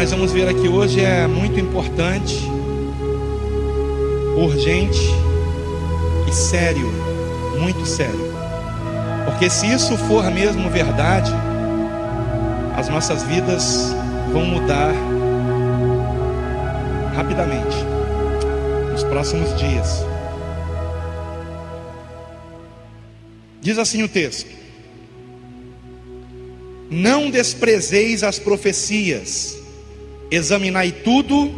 nós vamos ver aqui hoje é muito importante, urgente e sério, muito sério. Porque se isso for mesmo verdade, as nossas vidas vão mudar rapidamente, nos próximos dias. Diz assim o texto: não desprezeis as profecias, examinai tudo,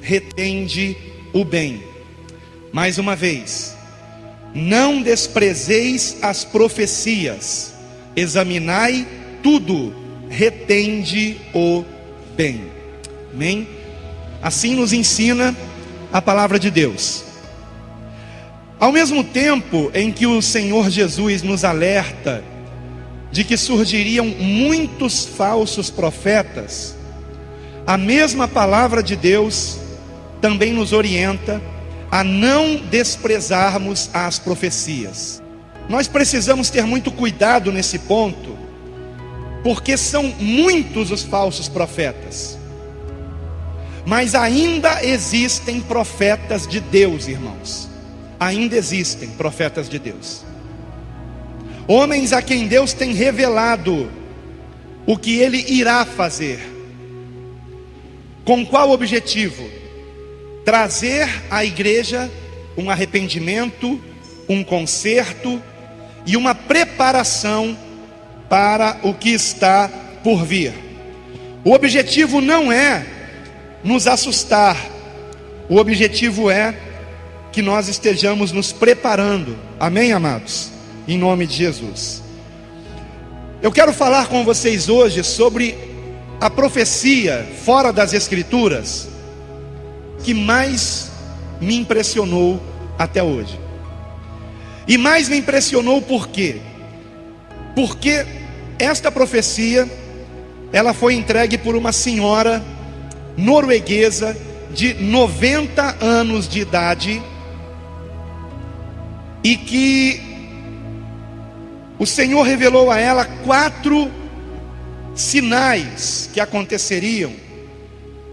retende o bem. Mais uma vez, não desprezeis as profecias, examinai tudo, retende o bem. Amém? Assim nos ensina a palavra de Deus. Ao mesmo tempo em que o Senhor Jesus nos alerta de que surgiriam muitos falsos profetas, a mesma palavra de Deus também nos orienta a não desprezarmos as profecias. Nós precisamos ter muito cuidado nesse ponto, porque são muitos os falsos profetas, mas ainda existem profetas de Deus, irmãos. Ainda existem profetas de Deus, homens a quem Deus tem revelado o que Ele irá fazer. Com qual objetivo? Trazer à igreja um arrependimento, um conserto e uma preparação para o que está por vir. O objetivo não é nos assustar, o objetivo é que nós estejamos nos preparando. Amém, amados? Em nome de Jesus. Eu quero falar com vocês hoje sobre a profecia fora das Escrituras que mais me impressionou até hoje. E mais me impressionou por quê? Porque esta profecia, ela foi entregue por uma senhora norueguesa de 90 anos de idade, e que o Senhor revelou a ela 4 sinais que aconteceriam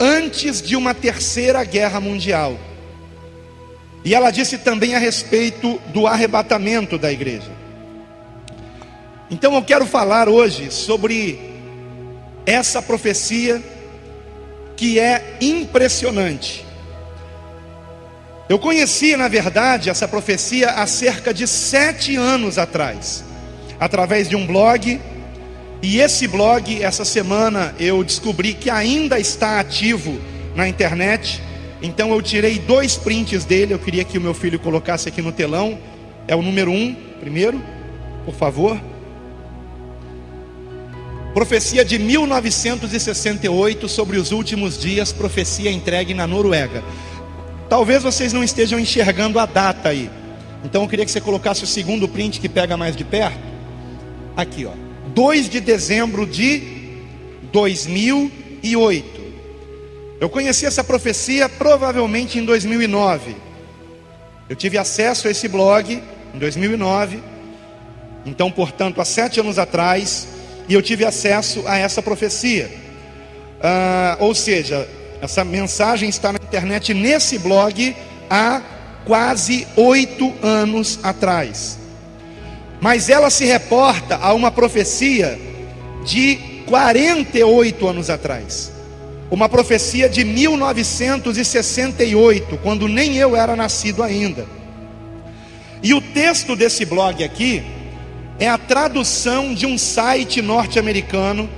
antes de uma terceira guerra mundial. E ela disse também a respeito do arrebatamento da igreja. Então eu quero falar hoje sobre essa profecia que é impressionante. Eu conheci, na verdade, essa profecia há cerca de 7 anos atrás, através de um blog. E esse blog, essa semana, eu descobri que ainda está ativo na internet. Então eu tirei 2 prints dele. Eu queria que o meu filho colocasse aqui no telão. É o número 1, primeiro, por favor. Profecia de 1968 sobre os últimos dias, profecia entregue na Noruega. Talvez vocês não estejam enxergando a data aí. Então eu queria que você colocasse o segundo print, que pega mais de perto. Aqui, ó, 2 de dezembro de 2008. Eu conheci essa profecia provavelmente em 2009. Eu tive acesso a esse blog em 2009. Então, portanto, há 7 anos atrás. E eu tive acesso a essa profecia. Ou seja, essa mensagem está na internet, nesse blog, há quase 8 anos atrás. Mas ela se reporta a uma profecia de 48 anos atrás. Uma profecia de 1968, quando nem eu era nascido ainda. E o texto desse blog aqui é a tradução de um site norte-americano,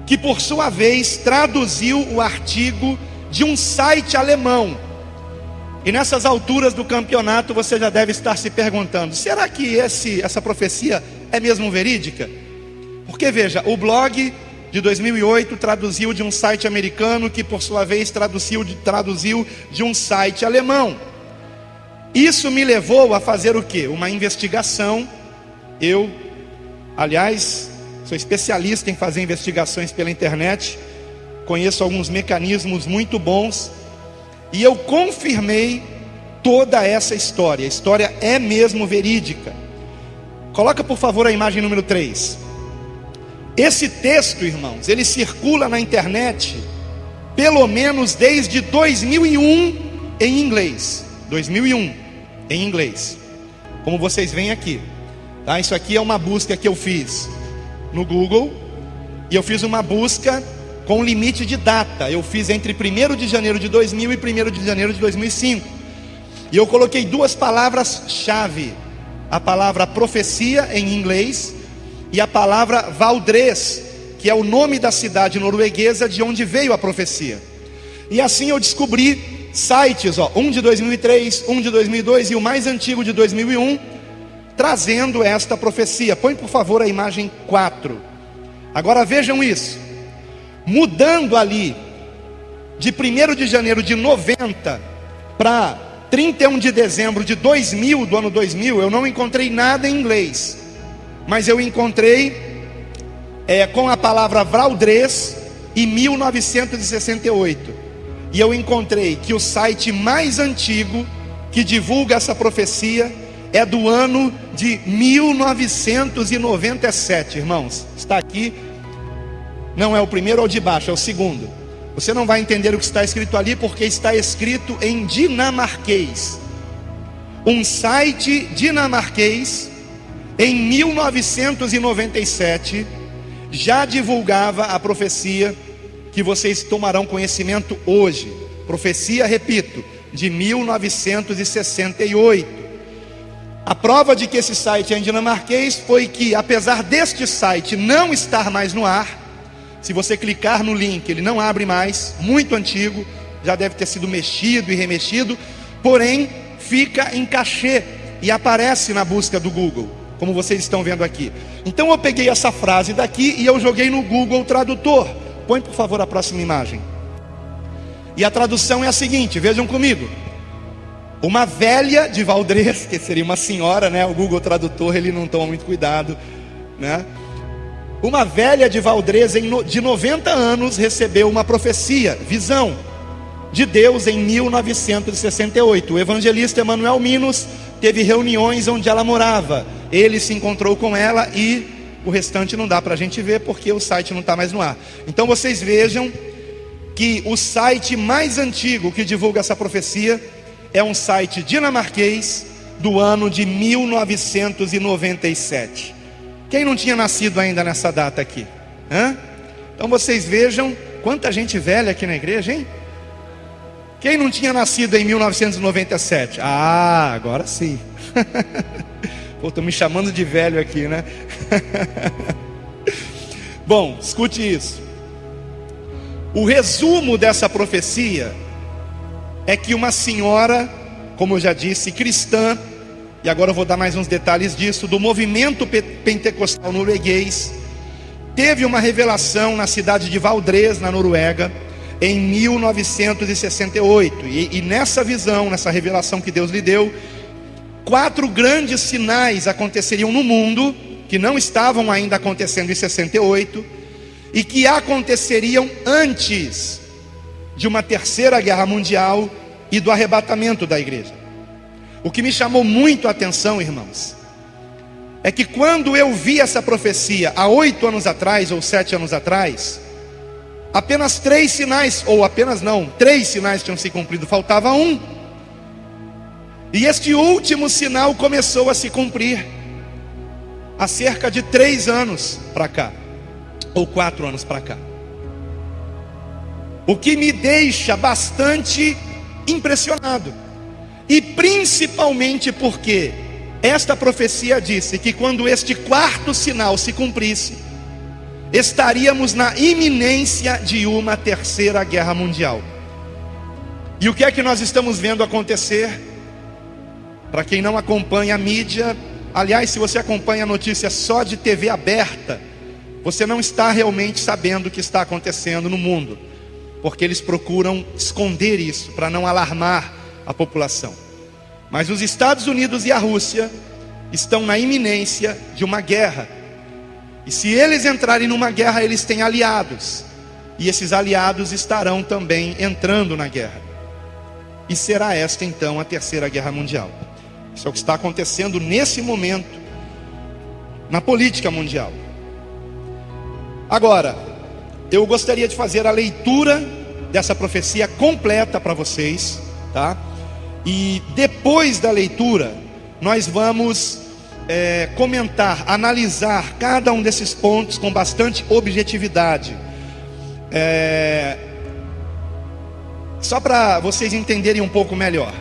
que por sua vez traduziu o artigo de um site alemão. E nessas alturas do campeonato você já deve estar se perguntando: será que essa profecia é mesmo verídica? Porque veja, o blog de 2008 traduziu de um site americano, que por sua vez traduziu de um site alemão. Isso me levou a fazer o quê? Uma investigação. Eu, aliás, sou especialista em fazer investigações pela internet, conheço alguns mecanismos muito bons, e eu confirmei toda essa história. A história é mesmo verídica. Coloca por favor a imagem número 3. Esse texto, irmãos, ele circula na internet pelo menos desde 2001 em inglês. 2001 em inglês. Como vocês veem aqui, tá? Isso aqui é uma busca que eu fiz no Google. E eu fiz uma busca com limite de data. Eu fiz entre 1º de janeiro de 2000 e 1º de janeiro de 2005. E eu coloquei duas palavras-chave: a palavra profecia em inglês e a palavra Valdres, que é o nome da cidade norueguesa de onde veio a profecia. E assim eu descobri sites, um de 2003, um de 2002 e o mais antigo de 2001, trazendo esta profecia. Põe por favor a imagem 4. Agora vejam isso. Mudando ali de 1º de janeiro de 90 para 31 de dezembro de 2000, do ano 2000, eu não encontrei nada em inglês, mas eu encontrei com a palavra Valdres e 1968. E eu encontrei que o site mais antigo que divulga essa profecia é do ano de 1997, irmãos. Está aqui, não é o primeiro ou de baixo, é o segundo. Você não vai entender o que está escrito ali, porque está escrito em dinamarquês. Um site dinamarquês, em 1997, já divulgava a profecia que vocês tomarão conhecimento hoje. Profecia, repito, de 1968. A prova de que esse site é em dinamarquês foi que, apesar deste site não estar mais no ar, se você clicar no link, ele não abre mais, muito antigo, já deve ter sido mexido e remexido, porém fica em cachê e aparece na busca do Google, como vocês estão vendo aqui. Então eu peguei essa frase daqui e eu joguei no Google Tradutor. Põe por favor a próxima imagem. E a tradução é a seguinte, vejam comigo: uma velha de Valdres, que seria uma senhora, né? O Google Tradutor, ele não toma muito cuidado, né? Uma velha de Valdres de 90 anos recebeu uma profecia, visão de Deus em 1968. O evangelista Emanuel Minos teve reuniões onde ela morava. Ele se encontrou com ela e o restante não dá para a gente ver porque o site não está mais no ar. Então vocês vejam que o site mais antigo que divulga essa profecia é um site dinamarquês do ano de 1997. Quem não tinha nascido ainda nessa data aqui? Então vocês vejam quanta gente velha aqui na igreja, hein? Quem não tinha nascido em 1997? Ah, agora sim. Pô, estou me chamando de velho aqui, né? Bom, escute isso. O resumo dessa profecia é que uma senhora, como eu já disse, cristã, e agora eu vou dar mais uns detalhes disso, do movimento pentecostal norueguês, teve uma revelação na cidade de Valdres, na Noruega, em 1968. E nessa visão, nessa revelação que Deus lhe deu, 4 grandes sinais aconteceriam no mundo, que não estavam ainda acontecendo em 68, e que aconteceriam antes de uma terceira guerra mundial e do arrebatamento da igreja. O que me chamou muito a atenção, irmãos, é que quando eu vi essa profecia há 8 anos atrás ou 7 anos atrás, apenas 3 sinais, ou apenas não, 3 sinais tinham se cumprido, faltava um. E este último sinal começou a se cumprir há cerca de 3 anos para cá, ou 4 anos para cá. O que me deixa bastante impressionado. E principalmente porque esta profecia disse que quando este 4º sinal se cumprisse, estaríamos na iminência de uma terceira guerra mundial. E o que é que nós estamos vendo acontecer? Para quem não acompanha a mídia, aliás, se você acompanha a notícia só de TV aberta, você não está realmente sabendo o que está acontecendo no mundo, porque eles procuram esconder isso para não alarmar a população. Mas os Estados Unidos e a Rússia estão na iminência de uma guerra. E se eles entrarem numa guerra, eles têm aliados. E esses aliados estarão também entrando na guerra. E será esta então a terceira guerra mundial. Isso é o que está acontecendo nesse momento na política mundial. Agora, eu gostaria de fazer a leitura dessa profecia completa para vocês, tá? E depois da leitura, nós vamos comentar, analisar cada um desses pontos com bastante objetividade. Só para vocês entenderem um pouco melhor,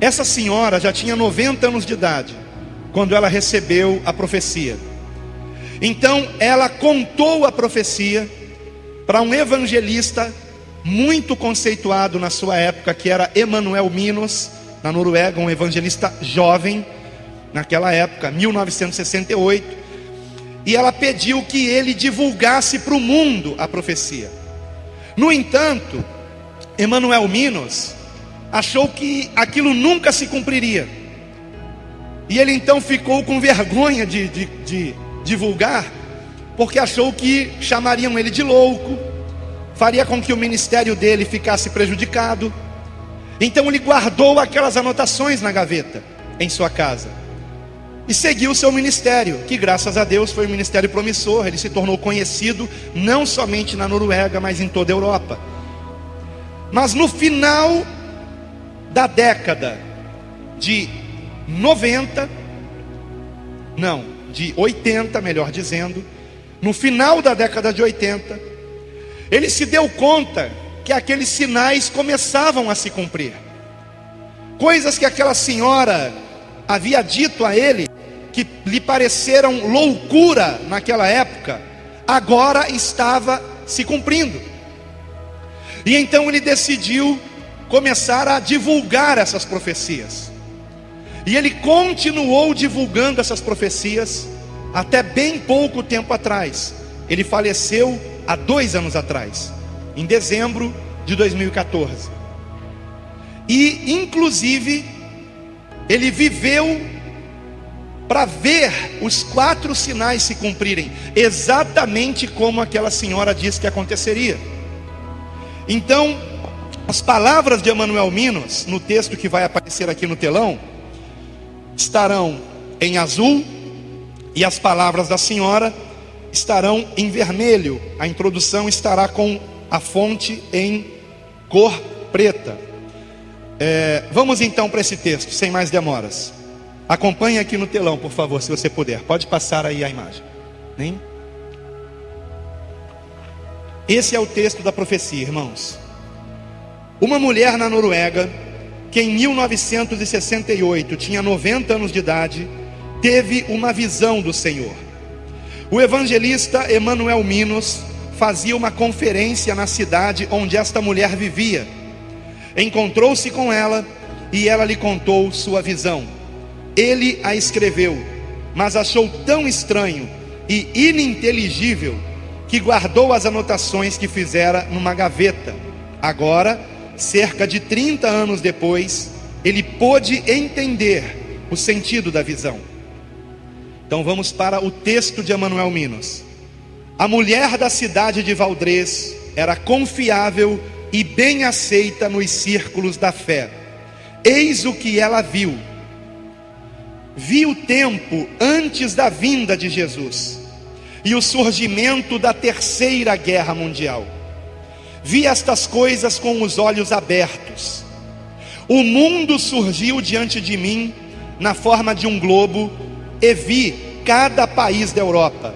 essa senhora já tinha 90 anos de idade quando ela recebeu a profecia. Então ela contou a profecia para um evangelista muito conceituado na sua época, que era Emanuel Minos, na Noruega, um evangelista jovem naquela época, 1968. E ela pediu que ele divulgasse para o mundo a profecia. No entanto, Emanuel Minos achou que aquilo nunca se cumpriria, e ele então ficou com vergonha de divulgar, porque achou que chamariam ele de louco, faria com que o ministério dele ficasse prejudicado. Então ele guardou aquelas anotações na gaveta em sua casa e seguiu o seu ministério, que graças a Deus foi um ministério promissor. Ele se tornou conhecido não somente na Noruega, mas em toda a Europa. Mas no final da década de 80, melhor dizendo, no final da década de 80, ele se deu conta que aqueles sinais começavam a se cumprir. Coisas que aquela senhora havia dito a ele, que lhe pareceram loucura naquela época, agora estava se cumprindo. E então ele decidiu começar a divulgar essas profecias. E ele continuou divulgando essas profecias até bem pouco tempo atrás. Ele faleceu há 2 anos atrás, em dezembro de 2014. E inclusive ele viveu para ver os 4 sinais se cumprirem, exatamente como aquela senhora disse que aconteceria. Então, as palavras de Emanuel Minos, no texto que vai aparecer aqui no telão, estarão em azul, e as palavras da senhora estarão em vermelho. A introdução estará com a fonte em cor preta. Vamos então para esse texto, sem mais demoras. Acompanhe aqui no telão, por favor, se você puder. Pode passar aí a imagem. Esse é o texto da profecia, irmãos. Uma mulher na Noruega, que em 1968 tinha 90 anos de idade, teve uma visão do Senhor. O evangelista Emanuel Minos fazia uma conferência na cidade onde esta mulher vivia. Encontrou-se com ela e ela lhe contou sua visão. Ele a escreveu, mas achou tão estranho e ininteligível que guardou as anotações que fizera numa gaveta. Agora, cerca de 30 anos depois, ele pôde entender o sentido da visão. Então vamos para o texto de Emanuel Minos. A mulher da cidade de Valdrez era confiável e bem aceita nos círculos da fé. Eis o que ela viu. Viu o tempo antes da vinda de Jesus e o surgimento da Terceira Guerra Mundial. Vi estas coisas com os olhos abertos. O mundo surgiu diante de mim na forma de um globo, e vi cada país da Europa.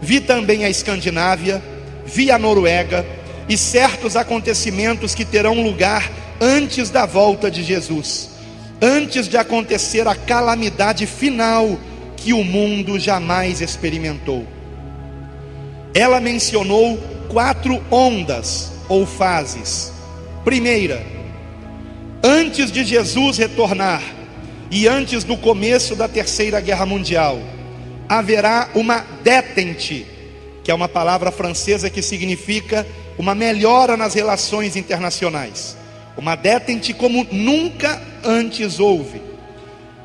Vi também a Escandinávia, vi a Noruega e certos acontecimentos que terão lugar antes da volta de Jesus, antes de acontecer a calamidade final que o mundo jamais experimentou. Ela mencionou 4 ondas ou fases. Primeira, antes de Jesus retornar e antes do começo da Terceira Guerra Mundial, haverá uma détente, que é uma palavra francesa que significa uma melhora nas relações internacionais. Uma détente como nunca antes houve.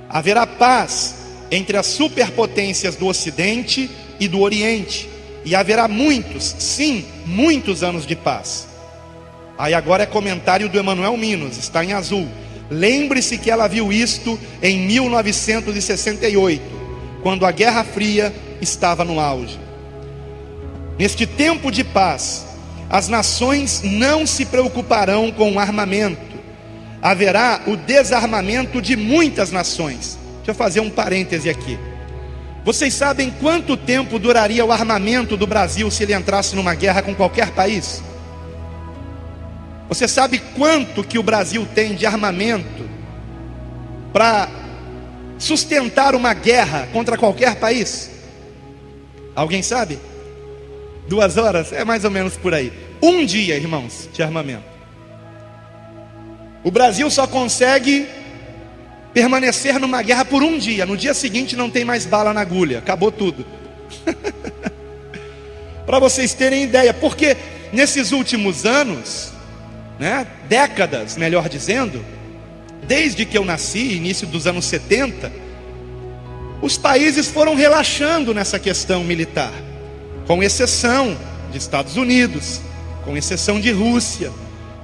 Haverá paz entre as superpotências do Ocidente e do Oriente, e haverá muitos, sim, muitos anos de paz. Aí agora é comentário do Emanuel Minos, está em azul. Lembre-se que ela viu isto em 1968, quando a Guerra Fria estava no auge. Neste tempo de paz, as nações não se preocuparão com o armamento. Haverá o desarmamento de muitas nações. Deixa eu fazer um parêntese aqui. Vocês sabem quanto tempo duraria o armamento do Brasil se ele entrasse numa guerra com qualquer país? Você sabe quanto que o Brasil tem de armamento para sustentar uma guerra contra qualquer país? Alguém sabe? 2 horas? É mais ou menos por aí. Um dia, irmãos, de armamento. O Brasil só consegue permanecer numa guerra por um dia. No dia seguinte não tem mais bala na agulha. Acabou tudo. Para vocês terem ideia. Porque nesses últimos anos, décadas, melhor dizendo, desde que eu nasci, início dos anos 70, os países foram relaxando nessa questão militar, com exceção de Estados Unidos, com exceção de Rússia,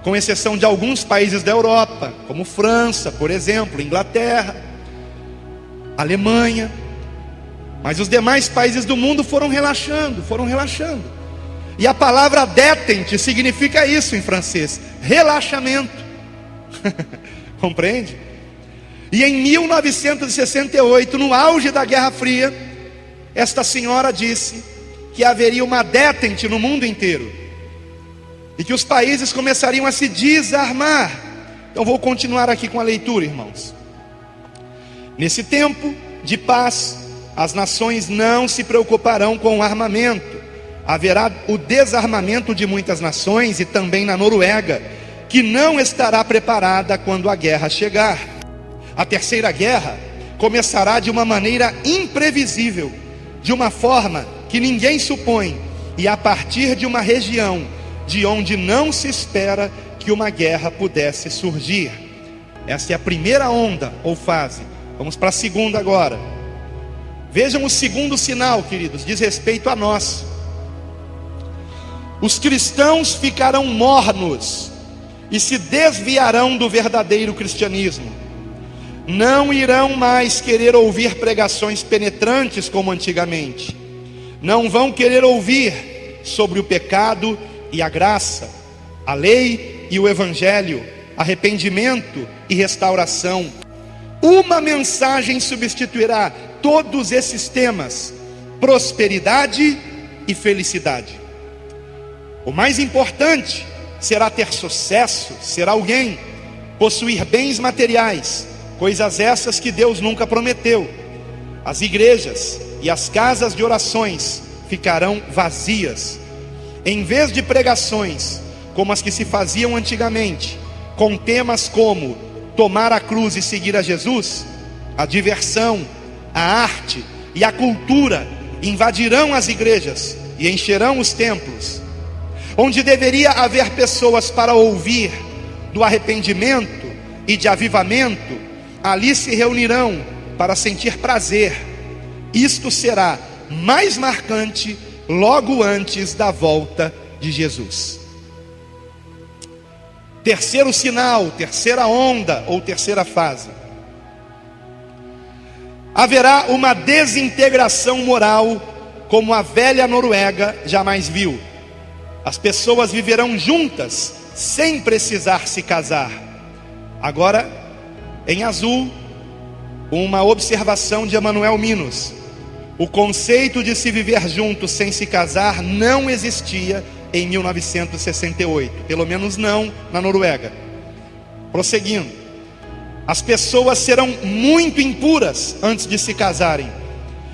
com exceção de alguns países da Europa, como França, por exemplo, Inglaterra, Alemanha. Mas os demais países do mundo foram relaxando. E a palavra détente significa isso em francês: relaxamento. Compreende? E em 1968, no auge da Guerra Fria, esta senhora disse que haveria uma détente no mundo inteiro e que os países começariam a se desarmar. Então vou continuar aqui com a leitura, irmãos. Nesse tempo de paz, as nações não se preocuparão com o armamento. Haverá o desarmamento de muitas nações, e também na Noruega, que não estará preparada quando a guerra chegar. A terceira guerra começará de uma maneira imprevisível, de uma forma que ninguém supõe, e a partir de uma região de onde não se espera que uma guerra pudesse surgir. Essa é a primeira onda ou fase. Vamos para a segunda agora. Vejam o segundo sinal, queridos, diz respeito a nós. Os cristãos ficarão mornos e se desviarão do verdadeiro cristianismo. Não irão mais querer ouvir pregações penetrantes como antigamente. Não vão querer ouvir sobre o pecado e a graça, a lei e o evangelho, arrependimento e restauração. Uma mensagem substituirá todos esses temas: prosperidade e felicidade. O mais importante será ter sucesso, ser alguém, possuir bens materiais, coisas essas que Deus nunca prometeu. As igrejas e as casas de orações ficarão vazias. Em vez de pregações como as que se faziam antigamente, com temas como tomar a cruz e seguir a Jesus, a diversão, a arte e a cultura invadirão as igrejas e encherão os templos. Onde deveria haver pessoas para ouvir do arrependimento e de avivamento, ali se reunirão para sentir prazer. Isto será mais marcante logo antes da volta de Jesus. Terceiro sinal, terceira onda ou terceira fase. Haverá uma desintegração moral como a velha Noruega jamais viu. As pessoas viverão juntas sem precisar se casar. Agora, em azul, uma observação de Emanuel Minos. O conceito de se viver junto sem se casar não existia em 1968, pelo menos não na Noruega. Prosseguindo, as pessoas serão muito impuras antes de se casarem,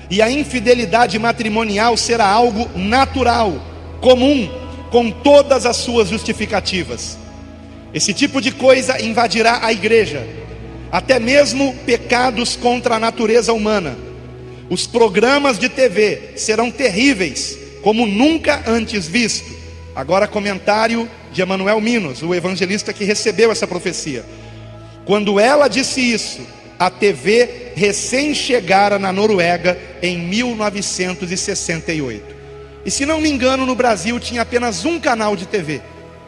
e a infidelidade matrimonial será algo natural, comum, com todas as suas justificativas. Esse tipo de coisa invadirá a igreja, até mesmo pecados contra a natureza humana. Os programas de TV serão terríveis, como nunca antes visto. Agora comentário de Emanuel Minos, o evangelista que recebeu essa profecia. Quando ela disse isso, a TV recém chegara na Noruega em 1968. E se não me engano, no Brasil tinha apenas um canal de TV,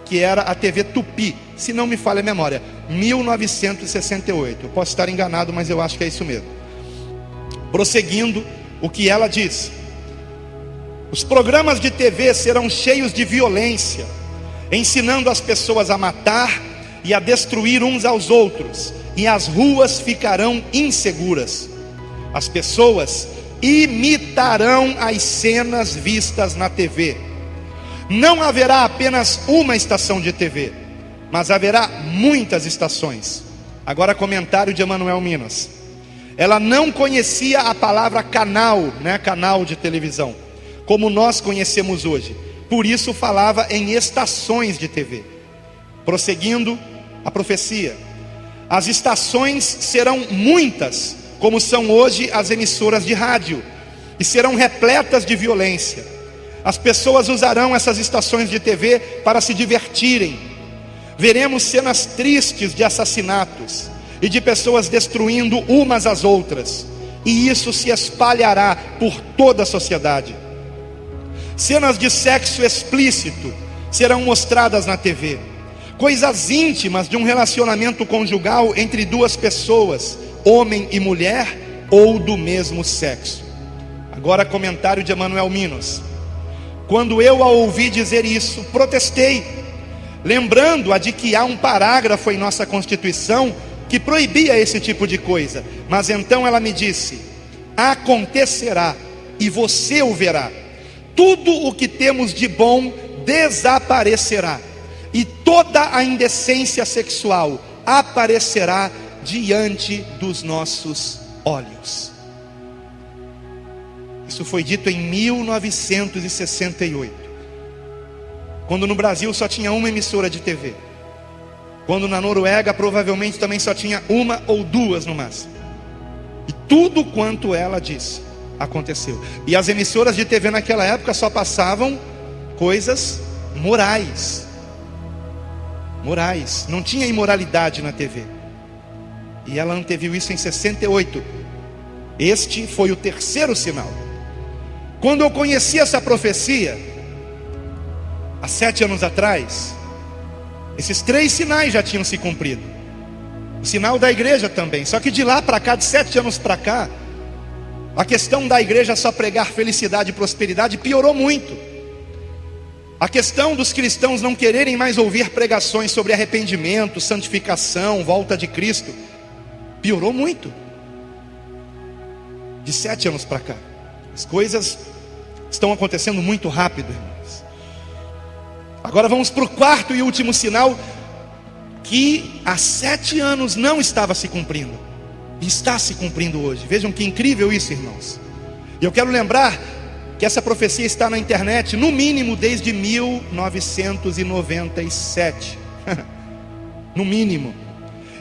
que era a TV Tupi, se não me falha a memória, 1968. Eu posso estar enganado, mas eu acho que é isso mesmo. Prosseguindo, o que ela diz: os programas de TV serão cheios de violência, ensinando as pessoas a matar e a destruir uns aos outros, e as ruas ficarão inseguras. As pessoas imitarão as cenas vistas na TV. Não haverá apenas uma estação de TV, mas haverá muitas estações. Agora, comentário de Emanuel Minas. Ela não conhecia a palavra canal, canal de televisão, como nós conhecemos hoje. Por isso falava em estações de TV. Prosseguindo a profecia: as estações serão muitas, como são hoje as emissoras de rádio, e serão repletas de violência. As pessoas usarão essas estações de TV para se divertirem. Veremos cenas tristes de assassinatos e de pessoas destruindo umas às outras, e isso se espalhará por toda a sociedade. Cenas de sexo explícito serão mostradas na TV. Coisas íntimas de um relacionamento conjugal entre duas pessoas, homem e mulher, ou do mesmo sexo. Agora, comentário de Emanuel Minos. Quando eu a ouvi dizer isso, protestei, lembrando-a de que há um parágrafo em nossa Constituição que proibia esse tipo de coisa. Mas então ela me disse: acontecerá, e você o verá. Tudo o que temos de bom desaparecerá, e toda a indecência sexual aparecerá diante dos nossos olhos. Isso foi dito em 1968, quando no Brasil só tinha uma emissora de TV, quando na Noruega provavelmente também só tinha uma ou duas no máximo. E tudo quanto ela disse aconteceu. E as emissoras de TV naquela época só passavam coisas morais. Morais, não tinha imoralidade na TV. E ela anteviu isso em 68. Este foi o terceiro sinal. Quando eu conheci essa profecia, há 7 anos atrás, esses 3 sinais já tinham se cumprido. O sinal da igreja também. Só que de lá para cá, de 7 anos para cá, a questão da igreja só pregar felicidade e prosperidade piorou muito. A questão dos cristãos não quererem mais ouvir pregações sobre arrependimento, santificação, volta de Cristo, piorou muito. De 7 anos para cá, as coisas estão acontecendo muito rápido, irmãos. Agora vamos para o quarto e último sinal, que há 7 anos não estava se cumprindo, e está se cumprindo hoje. Vejam que incrível isso, irmãos. E eu quero lembrar que essa profecia está na internet, no mínimo desde 1997. No mínimo.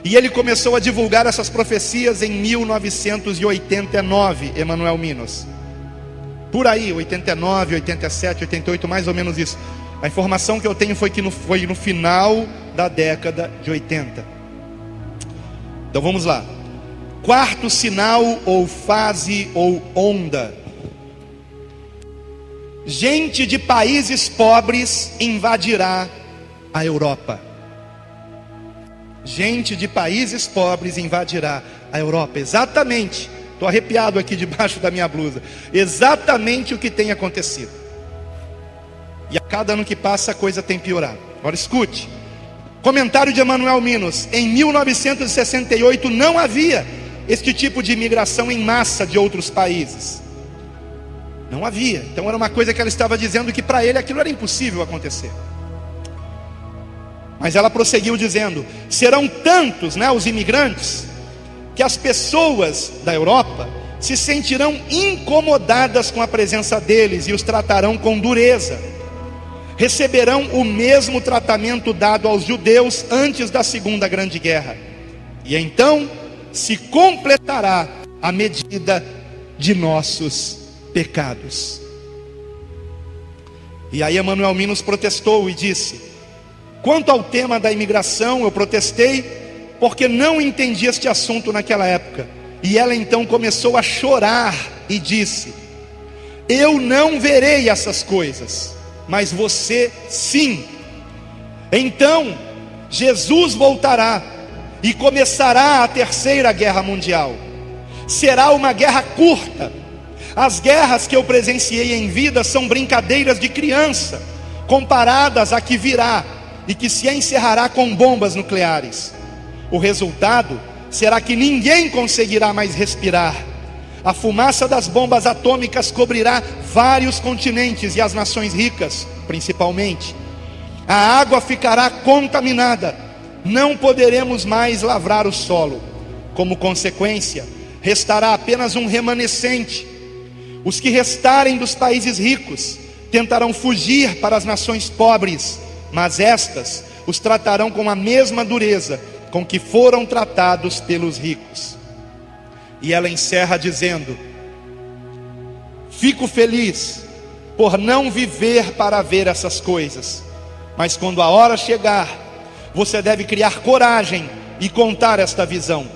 E ele começou a divulgar essas profecias em 1989, Emanuel Minos. Por aí, 89, 87, 88, mais ou menos isso. A informação que eu tenho foi que foi no final da década de 80. Então vamos lá. Quarto sinal, ou fase, ou onda. Gente de países pobres invadirá a Europa. Gente de países pobres invadirá a Europa. Exatamente, estou arrepiado aqui debaixo da minha blusa. Exatamente o que tem acontecido. E a cada ano que passa a coisa tem piorado. Agora escute. Comentário de Emanuel Minos. Em 1968 não havia este tipo de imigração em massa de outros países. Não havia. Então era uma coisa que ela estava dizendo que para ele aquilo era impossível acontecer. Mas ela prosseguiu dizendo: serão tantos, os imigrantes, que as pessoas da Europa se sentirão incomodadas com a presença deles e os tratarão com dureza. Receberão o mesmo tratamento dado aos judeus antes da Segunda Grande Guerra. E então se completará a medida de nossos pecados. E aí Emanuel Minos protestou e disse: quanto ao tema da imigração, eu protestei porque não entendi este assunto naquela época. E ela então começou a chorar e disse: eu não verei essas coisas, mas você sim. Então Jesus voltará e começará a Terceira Guerra Mundial. Será uma guerra curta. As guerras que eu presenciei em vida são brincadeiras de criança, comparadas à que virá, e que se encerrará com bombas nucleares. O resultado será que ninguém conseguirá mais respirar. A fumaça das bombas atômicas cobrirá vários continentes e as nações ricas, principalmente. A água ficará contaminada. Não poderemos mais lavrar o solo. Como consequência, restará apenas um remanescente. Os que restarem dos países ricos tentarão fugir para as nações pobres, mas estas os tratarão com a mesma dureza com que foram tratados pelos ricos. E ela encerra dizendo: fico feliz por não viver para ver essas coisas, mas quando a hora chegar, você deve criar coragem e contar esta visão.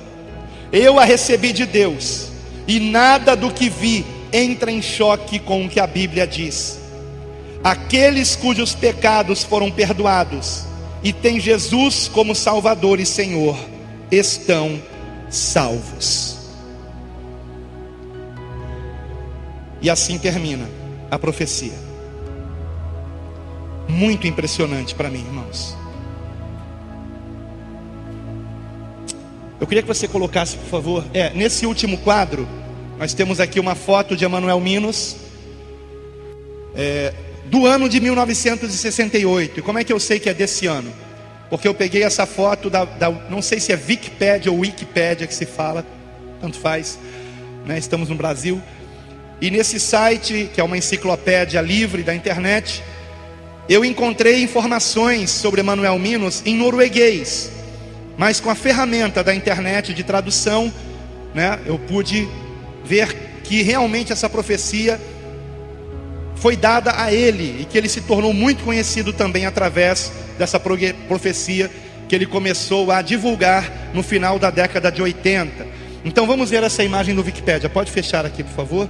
Eu a recebi de Deus, e nada do que vi entra em choque com o que a Bíblia diz. Aqueles cujos pecados foram perdoados e têm Jesus como Salvador e Senhor, estão salvos. E assim termina a profecia. Muito impressionante para mim, irmãos. Eu queria que você colocasse, por favor, nesse último quadro, nós temos aqui uma foto de Emanuel Minos, do ano de 1968. E como é que eu sei que é desse ano? Porque eu peguei essa foto não sei se é Wikipedia ou Wikipédia que se fala, tanto faz, né? Estamos no Brasil. E nesse site, que é uma enciclopédia livre da internet, eu encontrei informações sobre Emanuel Minos em norueguês, mas com a ferramenta da internet de tradução, né, eu pude ver que realmente essa profecia foi dada a ele, e que ele se tornou muito conhecido também através dessa profecia que ele começou a divulgar no final da década de 80. Então vamos ver essa imagem do Wikipédia. Pode fechar aqui, por favor.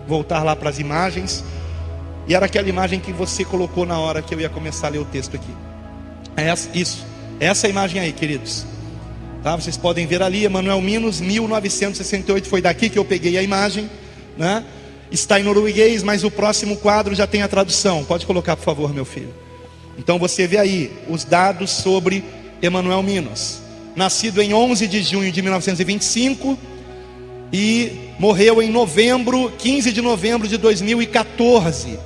Voltar lá para as imagens. E era aquela imagem que você colocou na hora que eu ia começar a ler o texto aqui. Essa imagem aí, queridos, tá? Vocês podem ver ali, Emanuel Minos, 1968. Foi daqui que eu peguei a imagem, né? Está em norueguês, mas o próximo quadro já tem a tradução. Pode colocar, por favor, meu filho. Então você vê aí os dados sobre Emanuel Minos. Nascido em 11 de junho de 1925 e morreu em 15 de novembro de 2014.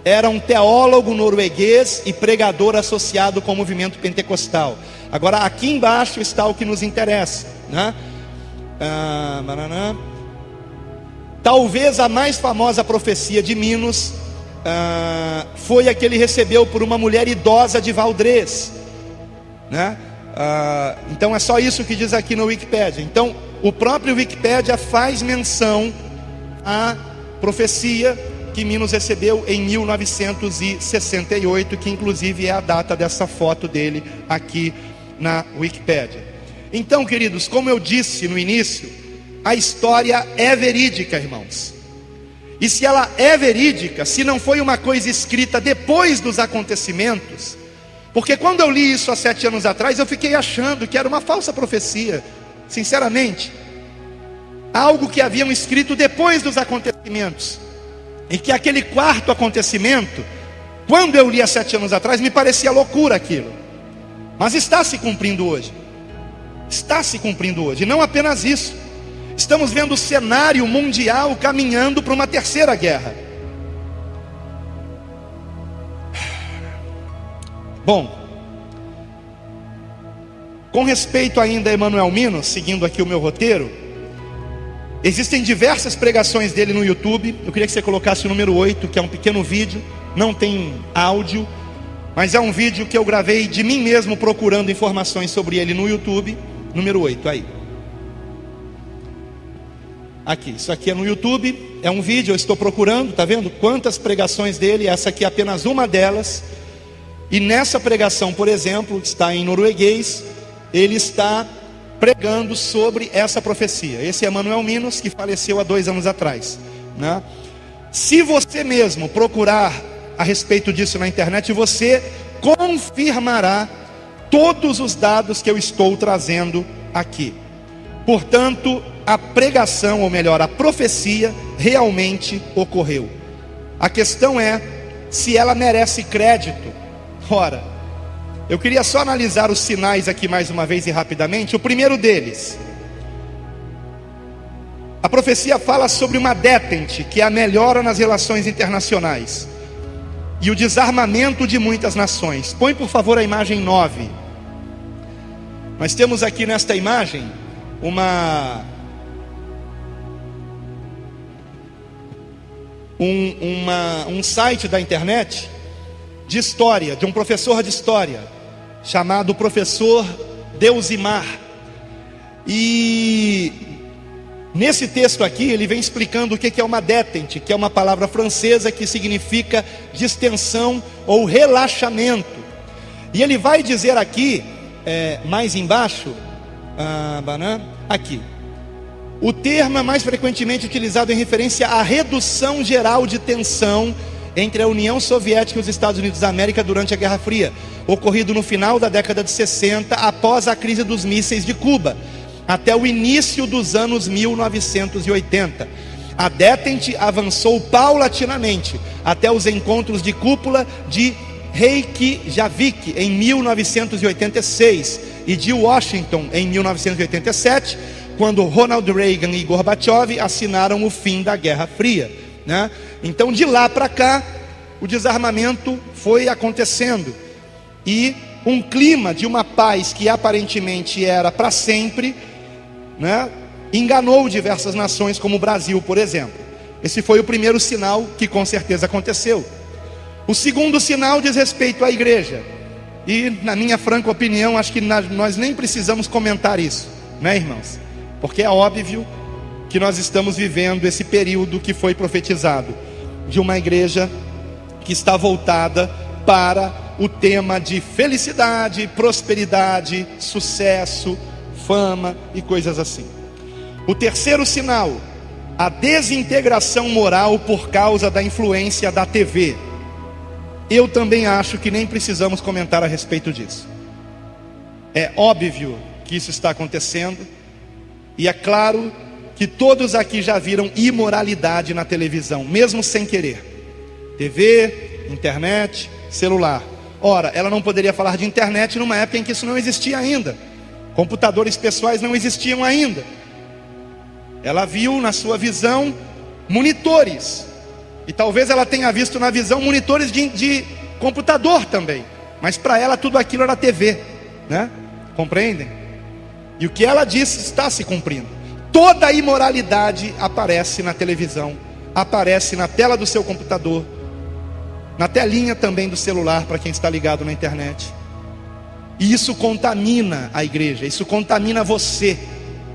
Era um teólogo norueguês e pregador associado com o movimento pentecostal. Agora aqui embaixo está o que nos interessa, né? Talvez a mais famosa profecia de Minos foi a que ele recebeu por uma mulher idosa de Valdrez, né? Então é só isso que diz aqui no Wikipédia. Então o próprio Wikipédia faz menção à profecia que Minos recebeu em 1968, que inclusive é a data dessa foto dele aqui na Wikipédia. Então, queridos, como eu disse no início, a história é verídica, irmãos. E se ela é verídica, se não foi uma coisa escrita depois dos acontecimentos, porque quando eu li isso há 7 anos atrás, eu fiquei achando que era uma falsa profecia, sinceramente, algo que haviam escrito depois dos acontecimentos, e que aquele quarto acontecimento, quando eu li há 7 anos atrás, me parecia loucura aquilo, mas está se cumprindo hoje. Está se cumprindo hoje. E não apenas isso, estamos vendo o cenário mundial caminhando para uma terceira guerra. Bom, com respeito ainda a Emanuel Minos, seguindo aqui o meu roteiro, existem diversas pregações dele no YouTube. Eu queria que você colocasse o número 8, que é um pequeno vídeo, não tem áudio, mas é um vídeo que eu gravei de mim mesmo procurando informações sobre ele no YouTube. Número 8, aí. Aqui, isso aqui é no YouTube, é um vídeo, eu estou procurando, tá vendo? Quantas pregações dele, essa aqui é apenas uma delas. E nessa pregação, por exemplo, que está em norueguês, ele está pregando sobre essa profecia. Esse é Emanuel Minos, que faleceu há 2 anos atrás, né? Se você mesmo procurar a respeito disso na internet, você confirmará todos os dados que eu estou trazendo aqui. Portanto, a pregação, ou melhor, a profecia realmente ocorreu. A questão é se ela merece crédito. Ora, Eu queria só analisar os sinais aqui mais uma vez e rapidamente. O primeiro deles, a profecia fala sobre uma detente, que é a melhora nas relações internacionais e o desarmamento de muitas nações. Põe por favor a imagem 9. Nós temos aqui nesta imagem um site da internet de história, de um professor de história, chamado professor Deusimar. E nesse texto aqui ele vem explicando o que é uma detente, que é uma palavra francesa que significa distensão ou relaxamento. E ele vai dizer aqui, mais embaixo, aqui, o termo é mais frequentemente utilizado em referência à redução geral de tensão entre a União Soviética e os Estados Unidos da América durante a Guerra Fria, ocorrido no final da década de 60, após a crise dos mísseis de Cuba, até o início dos anos 1980. A detente avançou paulatinamente até os encontros de cúpula de Reykjavik em 1986 e de Washington em 1987, quando Ronald Reagan e Gorbachev assinaram o fim da Guerra Fria, né? Então de lá para cá o desarmamento foi acontecendo e um clima de uma paz que aparentemente era para sempre, né, enganou diversas nações, como o Brasil, por exemplo. Esse foi o primeiro sinal que com certeza aconteceu. O segundo sinal diz respeito à igreja, e na minha franca opinião, acho que nós nem precisamos comentar isso, né, irmãos? Porque é óbvio que nós estamos vivendo esse período que foi profetizado, de uma igreja que está voltada para o tema de felicidade, prosperidade, sucesso, fama e coisas assim. O terceiro sinal, a desintegração moral por causa da influência da TV. Eu também acho que nem precisamos comentar a respeito disso. É óbvio que isso está acontecendo, e é claro que todos aqui já viram imoralidade na televisão, mesmo sem querer. TV, internet, celular. Ora, ela não poderia falar de internet numa época em que isso não existia ainda. Computadores pessoais não existiam ainda. Ela viu na sua visão monitores, e talvez ela tenha visto na visão monitores de computador também, mas para ela tudo aquilo era TV, né? Compreendem? E o que ela disse está se cumprindo. Toda a imoralidade aparece na televisão, aparece na tela do seu computador, na telinha também do celular para quem está ligado na internet. E isso contamina a igreja, isso contamina você.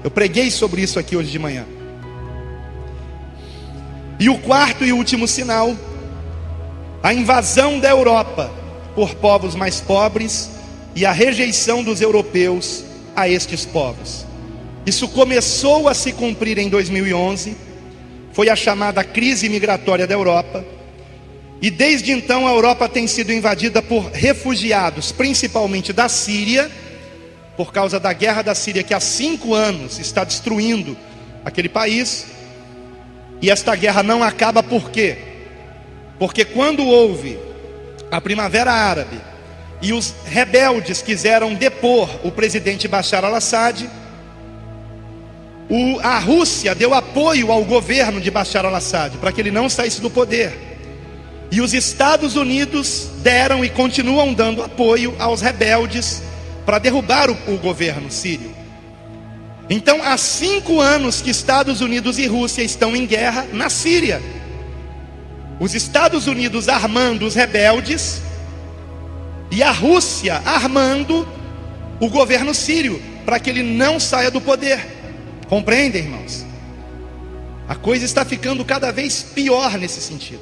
Eu preguei sobre isso aqui hoje de manhã. E o quarto e último sinal, a invasão da Europa por povos mais pobres e a rejeição dos europeus a estes povos. Isso começou a se cumprir em 2011, foi a chamada crise migratória da Europa, e desde então a Europa tem sido invadida por refugiados, principalmente da Síria, por causa da guerra da Síria, que há 5 anos está destruindo aquele país. E esta guerra não acaba por quê? Porque quando houve a Primavera Árabe e os rebeldes quiseram depor o presidente Bashar al-Assad, a Rússia deu apoio ao governo de Bashar al-Assad para que ele não saísse do poder. E os Estados Unidos deram e continuam dando apoio aos rebeldes para derrubar o governo sírio. Então há 5 anos que Estados Unidos e Rússia estão em guerra na Síria. Os Estados Unidos armando os rebeldes e a Rússia armando o governo sírio para que ele não saia do poder. Compreendem, irmãos? A coisa está ficando cada vez pior nesse sentido.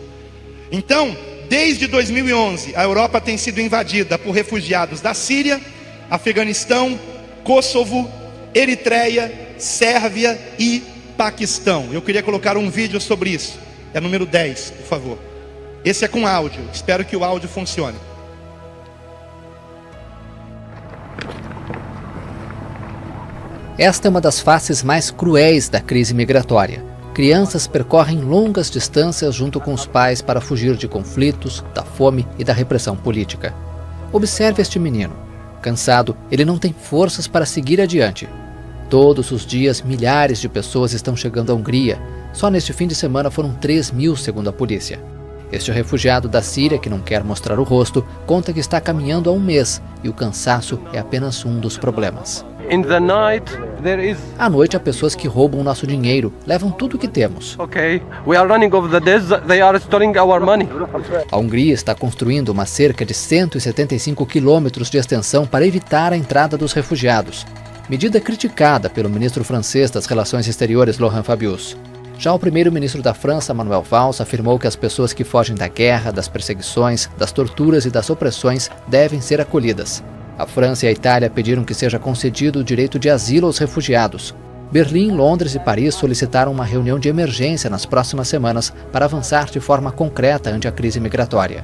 Então, desde 2011, a Europa tem sido invadida por refugiados da Síria, Afeganistão, Kosovo, Eritreia, Sérvia e Paquistão. Eu queria colocar um vídeo sobre isso. É número 10, por favor. Esse é com áudio. Espero que o áudio funcione. Esta é uma das faces mais cruéis da crise migratória. Crianças percorrem longas distâncias junto com os pais para fugir de conflitos, da fome e da repressão política. Observe este menino. Cansado, ele não tem forças para seguir adiante. Todos os dias, milhares de pessoas estão chegando à Hungria. Só neste fim de semana foram 3.000, segundo a polícia. Este refugiado da Síria, que não quer mostrar o rosto, conta que está caminhando há um mês e o cansaço é apenas um dos problemas. À noite há pessoas que roubam nosso dinheiro, levam tudo o que temos. A Hungria está construindo uma cerca de 175 quilômetros de extensão para evitar a entrada dos refugiados. Medida criticada pelo ministro francês das Relações Exteriores, Laurent Fabius. Já o primeiro-ministro da França, Manuel Valls, afirmou que as pessoas que fogem da guerra, das perseguições, das torturas e das opressões devem ser acolhidas. A França e a Itália pediram que seja concedido o direito de asilo aos refugiados. Berlim, Londres e Paris solicitaram uma reunião de emergência nas próximas semanas para avançar de forma concreta ante a crise migratória.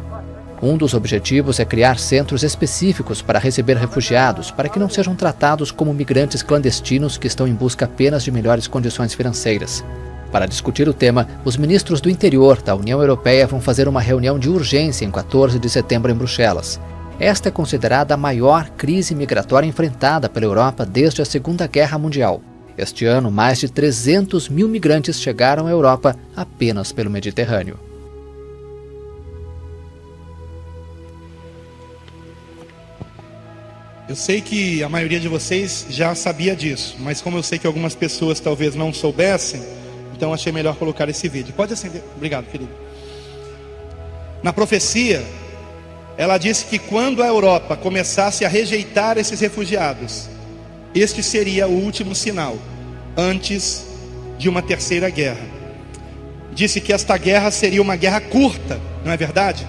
Um dos objetivos é criar centros específicos para receber refugiados, para que não sejam tratados como migrantes clandestinos que estão em busca apenas de melhores condições financeiras. Para discutir o tema, os ministros do interior da União Europeia vão fazer uma reunião de urgência em 14 de setembro em Bruxelas. Esta é considerada a maior crise migratória enfrentada pela Europa desde a Segunda Guerra Mundial. Este ano, mais de 300.000 migrantes chegaram à Europa apenas pelo Mediterrâneo. Eu sei que a maioria de vocês já sabia disso, mas como eu sei que algumas pessoas talvez não soubessem, então achei melhor colocar esse vídeo. Pode acender. Obrigado, querido. Na profecia, ela disse que quando a Europa começasse a rejeitar esses refugiados, este seria o último sinal, antes de uma terceira guerra. Disse que esta guerra seria uma guerra curta, não é verdade?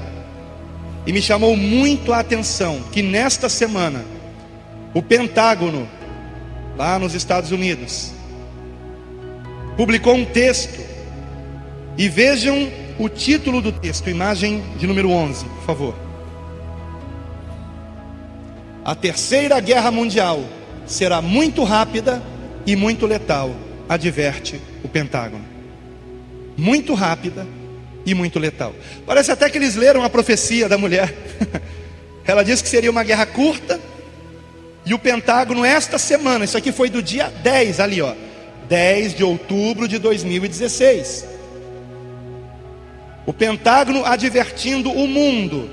E me chamou muito a atenção que nesta semana, o Pentágono, lá nos Estados Unidos, publicou um texto, e vejam o título do texto, imagem de número 11, por favor. A terceira guerra mundial será muito rápida e muito letal, adverte o Pentágono. Muito rápida e muito letal. Parece até que eles leram a profecia da mulher. Ela disse que seria uma guerra curta, e o Pentágono esta semana, isso aqui foi do dia 10 ali, ó, 10 de outubro de 2016. O Pentágono advertindo o mundo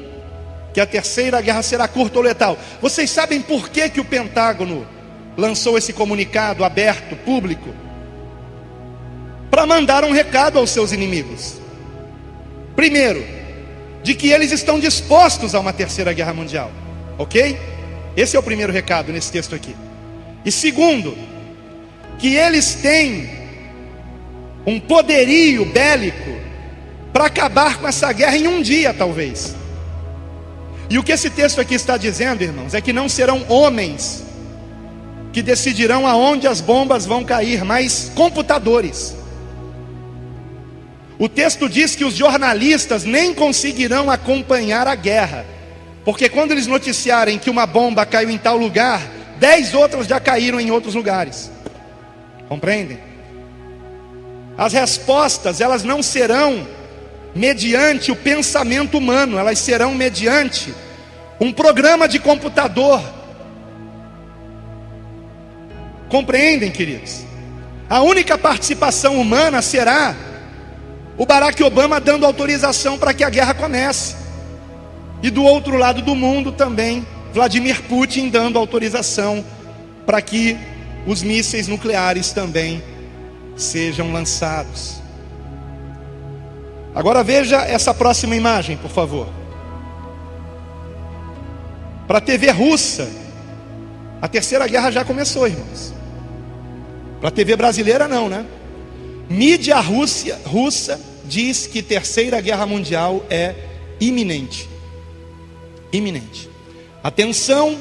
que a terceira guerra será curta ou letal. Vocês sabem por que o Pentágono lançou esse comunicado aberto, público? Para mandar um recado aos seus inimigos. Primeiro, de que eles estão dispostos a uma terceira guerra mundial. Ok? Esse é o primeiro recado nesse texto aqui. E segundo, que eles têm um poderio bélico para acabar com essa guerra em um dia, talvez. E o que esse texto aqui está dizendo, irmãos, é que não serão homens que decidirão aonde as bombas vão cair, mas computadores. O texto diz que os jornalistas nem conseguirão acompanhar a guerra, porque quando eles noticiarem que uma bomba caiu em tal lugar, 10 outras já caíram em outros lugares. Compreendem? As respostas, elas não serão mediante o pensamento humano, elas serão mediante um programa de computador. Compreendem, queridos? A única participação humana será o Barack Obama dando autorização para que a guerra comece, e do outro lado do mundo também Vladimir Putin dando autorização para que os mísseis nucleares também sejam lançados. Agora veja essa próxima imagem, por favor. Para a TV russa, a terceira guerra já começou, irmãos. Para a TV brasileira não, né? Mídia russa diz que terceira guerra mundial é iminente. Iminente. A tensão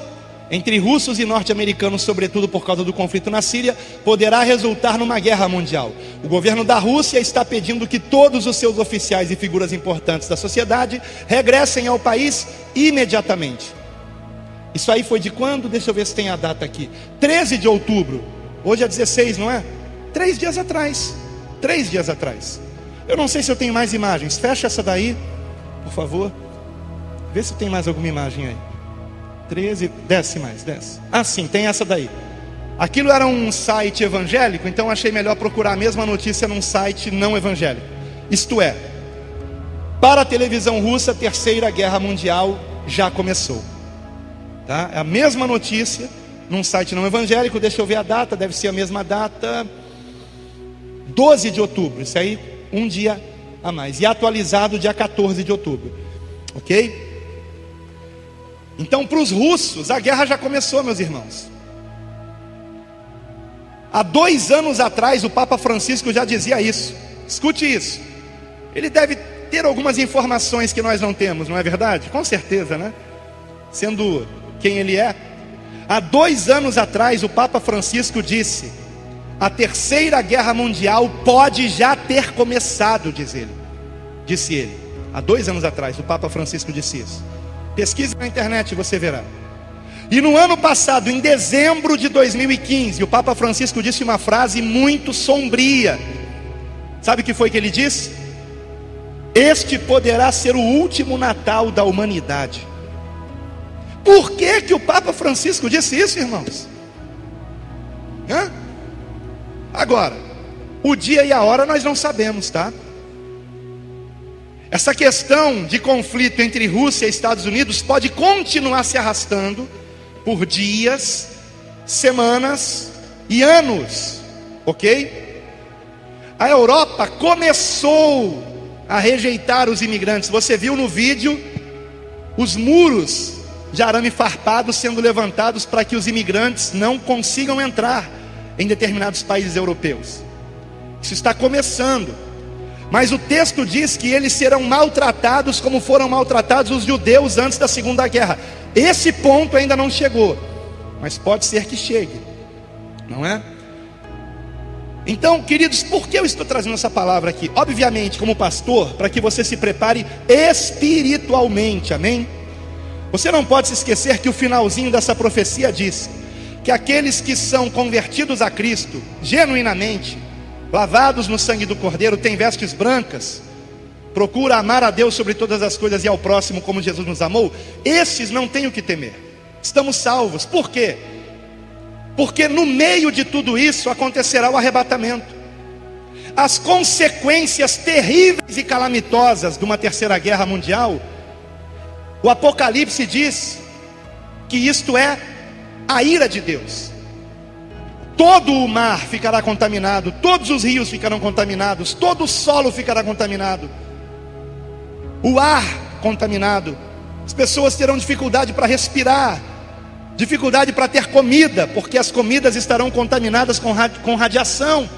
entre russos e norte-americanos, sobretudo por causa do conflito na Síria, poderá resultar numa guerra mundial. O governo da Rússia está pedindo que todos os seus oficiais e figuras importantes da sociedade regressem ao país imediatamente. Isso aí foi de quando? Deixa eu ver se tem a data aqui. 13 de outubro. Hoje é 16, não é? 3 dias atrás. 3 dias atrás. Eu não sei se eu tenho mais imagens. Fecha essa daí, por favor. Vê se tem mais alguma imagem aí. 13, desce mais, desce. Ah, sim, tem essa daí. Aquilo era um site evangélico, então achei melhor procurar a mesma notícia num site não evangélico. Isto é, para a televisão russa, a Terceira Guerra Mundial já começou. Tá? É a mesma notícia num site não evangélico, deixa eu ver a data, deve ser a mesma data, 12 de outubro, isso aí, um dia a mais, e atualizado dia 14 de outubro, ok? Então para os russos, a guerra já começou, meus irmãos. Há 2 anos atrás, o Papa Francisco já dizia isso, escute isso, ele deve ter algumas informações que nós não temos, não é verdade? Com certeza, né? Sendo quem ele é. Há 2 anos atrás, o Papa Francisco disse: a Terceira Guerra Mundial pode já ter começado, disse ele. Há 2 anos atrás, o Papa Francisco disse isso. Pesquise na internet e você verá. E no ano passado, em dezembro de 2015, o Papa Francisco disse uma frase muito sombria. Sabe o que foi que ele disse? Este poderá ser o último Natal da humanidade. Por que que o Papa Francisco disse isso, irmãos? Agora, o dia e a hora nós não sabemos, tá? Essa questão de conflito entre Rússia e Estados Unidos pode continuar se arrastando por dias, semanas e anos, ok? A Europa começou a rejeitar os imigrantes. Você viu no vídeo os muros de arame farpado sendo levantados para que os imigrantes não consigam entrar em determinados países europeus. Isso está começando, mas o texto diz que eles serão maltratados como foram maltratados os judeus antes da Segunda Guerra. Esse ponto ainda não chegou, mas pode ser que chegue, não é? Então, queridos, por que eu estou trazendo essa palavra aqui? Obviamente, como pastor, para que você se prepare espiritualmente, amém? Você não pode se esquecer que o finalzinho dessa profecia diz que aqueles que são convertidos a Cristo, genuinamente, lavados no sangue do Cordeiro, têm vestes brancas, procura amar a Deus sobre todas as coisas e ao próximo como Jesus nos amou, esses não têm o que temer, estamos salvos. Por quê? Porque no meio de tudo isso acontecerá o arrebatamento. As consequências terríveis e calamitosas de uma terceira guerra mundial, o Apocalipse diz que isto é a ira de Deus. Todo o mar ficará contaminado, todos os rios ficarão contaminados, todo o solo ficará contaminado, o ar contaminado, as pessoas terão dificuldade para respirar, dificuldade para ter comida, porque as comidas estarão contaminadas com radiação.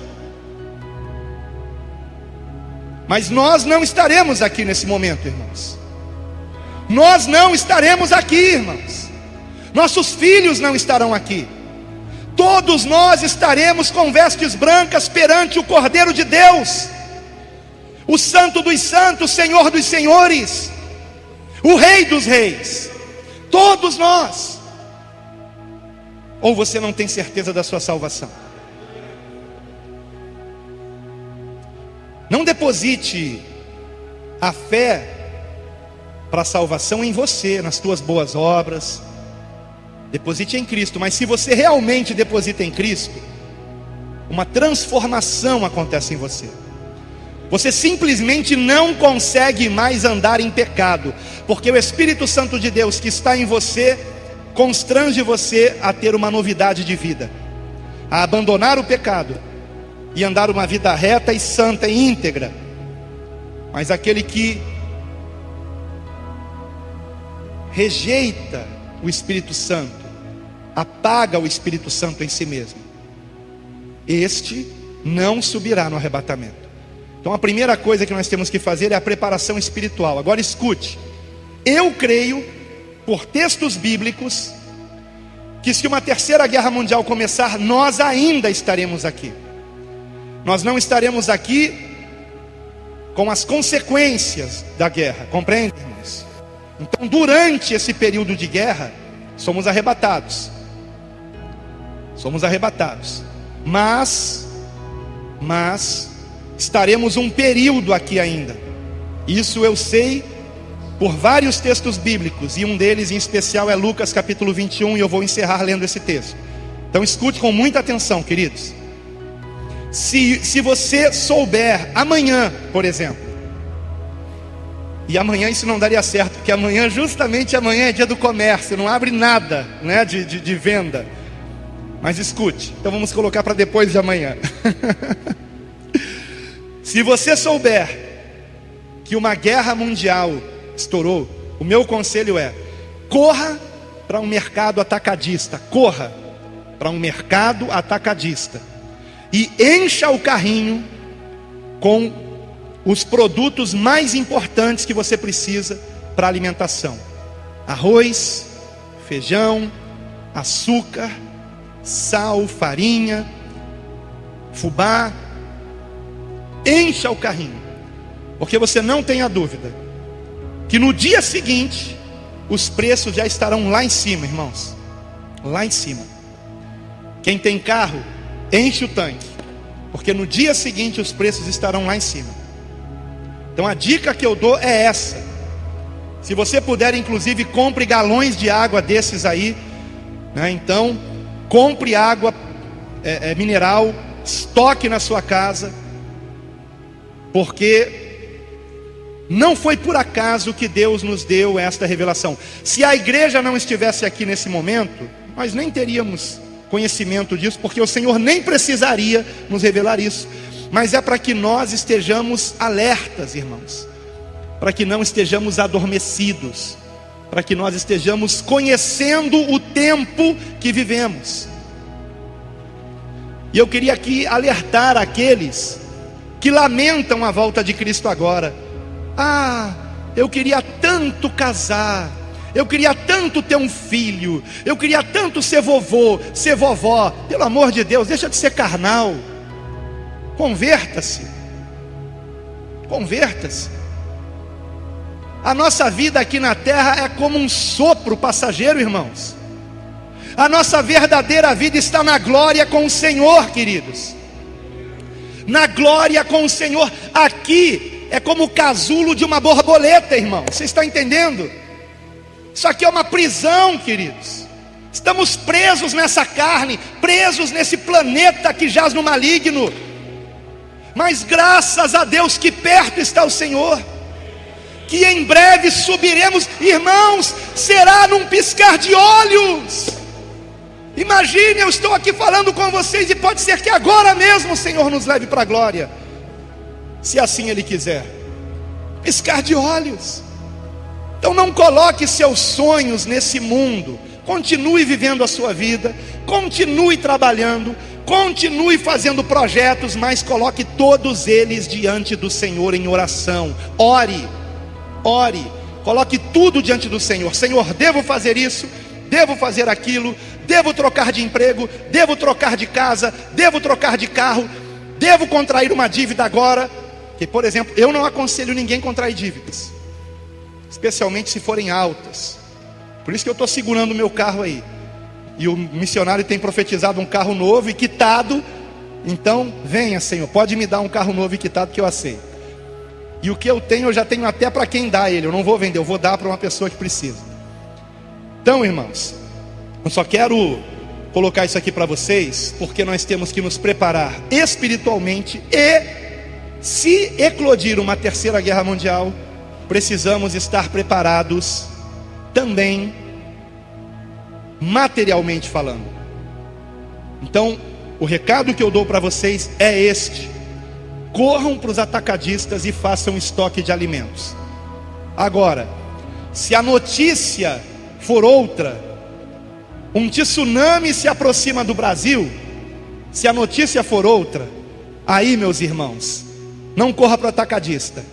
Mas nós não estaremos aqui nesse momento, irmãos. Nós não estaremos aqui, irmãos. Nossos filhos não estarão aqui. Todos nós estaremos com vestes brancas perante o Cordeiro de Deus, o Santo dos Santos, Senhor dos Senhores, o Rei dos Reis. Todos nós. Ou você não tem certeza da sua salvação? Não deposite a fé para a salvação em você, nas tuas boas obras. Deposite em Cristo. Mas se você realmente deposita em Cristo, uma transformação acontece em você. Você simplesmente não consegue mais andar em pecado, porque o Espírito Santo de Deus que está em você constrange você a ter uma novidade de vida, a abandonar o pecado e andar uma vida reta e santa e íntegra. Mas aquele que rejeita o Espírito Santo, apaga o Espírito Santo em si mesmo, este não subirá no arrebatamento. Então a primeira coisa que nós temos que fazer é a preparação espiritual. Agora escute, eu creio, por textos bíblicos, que se uma terceira guerra mundial começar, nós ainda estaremos aqui. Nós não estaremos aqui com as consequências da guerra, compreende, irmãos? Então durante esse período de guerra, somos arrebatados. Somos arrebatados. Mas estaremos um período aqui ainda. Isso eu sei por vários textos bíblicos, e um deles em especial é Lucas capítulo 21, e eu vou encerrar lendo esse texto. Então escute com muita atenção, queridos. Se você souber amanhã, por exemplo, e amanhã isso não daria certo, porque amanhã, justamente amanhã, é dia do comércio, não abre nada, né, de venda. Mas escute, então vamos colocar para depois de amanhã. Se você souber que uma guerra mundial estourou, o meu conselho é: corra para um mercado atacadista, corra para um mercado atacadista e encha o carrinho com os produtos mais importantes que você precisa para alimentação: arroz, feijão, açúcar, sal, farinha, fubá. Encha o carrinho, porque você não tenha dúvida que no dia seguinte os preços já estarão lá em cima, irmãos, lá em cima. Quem tem carro, enche o tanque, porque no dia seguinte os preços estarão lá em cima. Então a dica que eu dou é essa: se você puder, inclusive, compre galões de água desses aí, né? Então compre água mineral, estoque na sua casa, porque não foi por acaso que Deus nos deu esta revelação. Se a igreja não estivesse aqui nesse momento, nós nem teríamos conhecimento disso, porque o Senhor nem precisaria nos revelar isso. Mas é para que nós estejamos alertas, irmãos, para que não estejamos adormecidos, para que nós estejamos conhecendo o tempo que vivemos. E eu queria aqui alertar aqueles que lamentam a volta de Cristo agora. Ah, eu queria tanto casar, eu queria tanto ter um filho, eu queria tanto ser vovô, ser vovó. Pelo amor de Deus, deixa de ser carnal. Converta-se. Converta-se. A nossa vida aqui na terra é como um sopro passageiro, irmãos. A nossa verdadeira vida está na glória com o Senhor, queridos. Na glória com o Senhor. Aqui é como o casulo de uma borboleta, irmão. Você está entendendo? Isso aqui é uma prisão, queridos. Estamos presos nessa carne, presos nesse planeta que jaz no maligno. Mas graças a Deus que perto está o Senhor, que em breve subiremos, irmãos, será num piscar de olhos. Imagine, eu estou aqui falando com vocês e pode ser que agora mesmo o Senhor nos leve para a glória, se assim Ele quiser. Piscar de olhos. Então não coloque seus sonhos nesse mundo. Continue vivendo a sua vida, continue trabalhando, continue fazendo projetos, mas coloque todos eles diante do Senhor em oração. Ore, ore, coloque tudo diante do Senhor. Senhor, devo fazer isso, devo fazer aquilo, devo trocar de emprego, devo trocar de casa, devo trocar de carro, devo contrair uma dívida agora. Que, por exemplo, eu não aconselho ninguém a contrair dívidas, especialmente se forem altas. Por isso que eu estou segurando o meu carro aí. E o missionário tem profetizado um carro novo e quitado. Então, venha, Senhor, pode me dar um carro novo e quitado que eu aceito. E o que eu tenho, eu já tenho até para quem dá ele. Eu não vou vender, eu vou dar para uma pessoa que precisa. Então, irmãos, eu só quero colocar isso aqui para vocês, porque nós temos que nos preparar espiritualmente. E se eclodir uma terceira guerra mundial, precisamos estar preparados também materialmente falando. Então, o recado que eu dou para vocês é este: corram para os atacadistas e façam estoque de alimentos. Agora, se a notícia for outra, um tsunami se aproxima do Brasil, se a notícia for outra, aí, meus irmãos, não corra para o atacadista,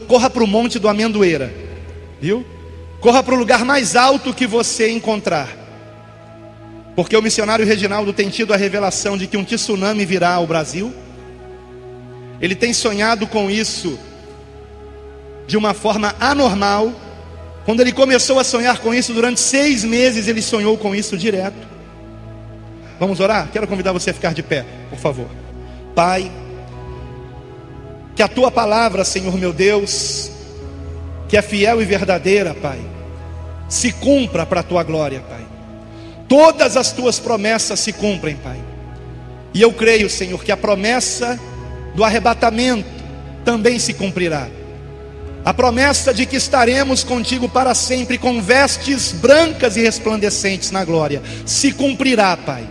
corra para o Monte do Amendoeira, viu? Corra para o lugar mais alto que você encontrar. Porque o missionário Reginaldo tem tido a revelação de que um tsunami virá ao Brasil. Ele tem sonhado com isso de uma forma anormal. Quando ele começou a sonhar com isso, durante 6 meses ele sonhou com isso direto. Vamos orar? Quero convidar você a ficar de pé, por favor. Pai, que a Tua palavra, Senhor meu Deus, que é fiel e verdadeira, Pai, se cumpra para a tua glória, Pai. Todas as tuas promessas se cumprem, Pai. E eu creio, Senhor, que a promessa do arrebatamento também se cumprirá. A promessa de que estaremos contigo para sempre com vestes brancas e resplandecentes na glória se cumprirá, Pai.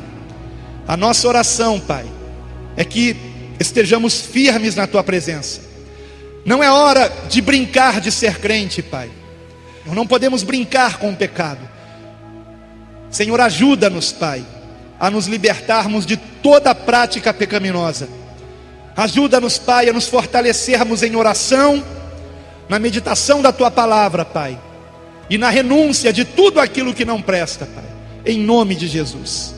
A nossa oração, Pai, é que estejamos firmes na tua presença. Não é hora de brincar de ser crente, Pai. Não podemos brincar com o pecado. Senhor, ajuda-nos, Pai, a nos libertarmos de toda a prática pecaminosa. Ajuda-nos, Pai, a nos fortalecermos em oração, na meditação da tua palavra, Pai, e na renúncia de tudo aquilo que não presta, Pai. Em nome de Jesus,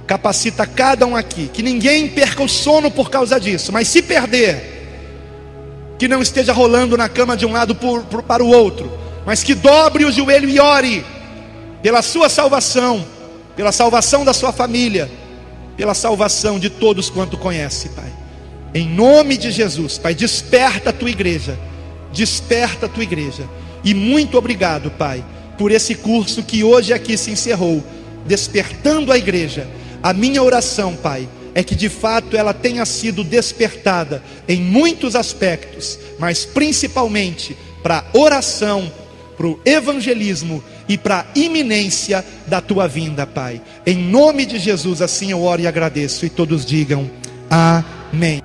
capacita cada um aqui, que ninguém perca o sono por causa disso, mas se perder, que não esteja rolando na cama de um lado para o outro, mas que dobre o joelho e ore pela sua salvação, pela salvação da sua família, pela salvação de todos quanto conhece, Pai. Em nome de Jesus, Pai, desperta a tua igreja, desperta a tua igreja. E muito obrigado, Pai, por esse curso que hoje aqui se encerrou, despertando a igreja. A minha oração, Pai, é que de fato ela tenha sido despertada em muitos aspectos, mas principalmente para a oração, para o evangelismo e para a iminência da tua vinda, Pai. Em nome de Jesus, assim eu oro e agradeço, e todos digam amém.